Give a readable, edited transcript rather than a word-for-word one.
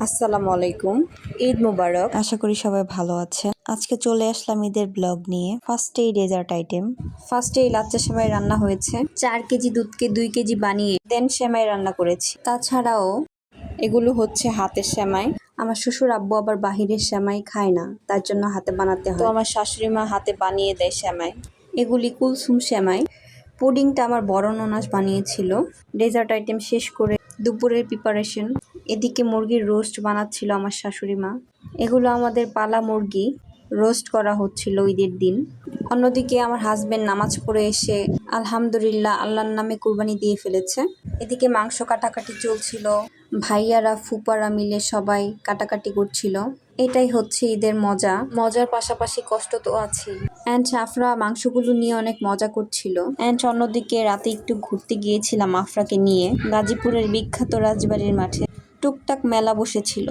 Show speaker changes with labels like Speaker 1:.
Speaker 1: আসসালামু আলাইকুম। ঈদ মুবারক।
Speaker 2: আশা করি সবাই ভালো আছেন। আজকে চলে আসলাম ঈদের ব্লগ নিয়ে। ফার্স্টেই ডেজার্ট আইটেম।
Speaker 1: ফার্স্টে লাচ্চা সেমাই রান্না হয়েছে। 4 কেজি দুধকে 2 কেজি বানিয়ে দেন সেমাই রান্না করেছি। তাছাড়াও এগুলো হচ্ছে হাতের সেমাই। আমার শ্বশুর আব্বু আবার বাহিরের সেমাই খায় না, তার জন্য হাতে বানাতে হয়। তো আমার শাশুড়ি মা হাতে বানিয়ে দেয় সেমাই। এগুলি কুলসুম সেমাই। পুডিংটা আমার বড় ননাস বানিয়েছিল। ডেজার্ট আইটেম শেষ করে দুপুরের প্রিপারেশন। এদিকে মুরগির রোস্ট বানাচ্ছিল আমার শাশুড়ি মা। এগুলো আমাদের পালা মুরগি, রোস্ট করা হচ্ছিল ঈদের দিন। অন্যদিকে আমার হাজবেন্ড নামাজ পড়ে এসে আলহামদুলিল্লাহ আল্লাহর নামে কুরবানি দিয়ে ফেলেছে। এদিকে মাংস কাটাকাটি চলছিল, ভাইয়ারা ফুপারা মিলে সবাই কাটাকাটি করছিল। এটাই হচ্ছে ঈদের মজা। মজার পাশাপাশি কষ্ট তো আছেই। অ্যান্ড আফরা মাংসগুলো নিয়ে অনেক মজা করছিল। অ্যান্ড অন্যদিকে রাতে একটু ঘুরতে গিয়েছিলাম আফরাকে নিয়ে গাজীপুরের বিখ্যাত রাজবাড়ির মাঠে। টুকটাক মেলা বসেছিল।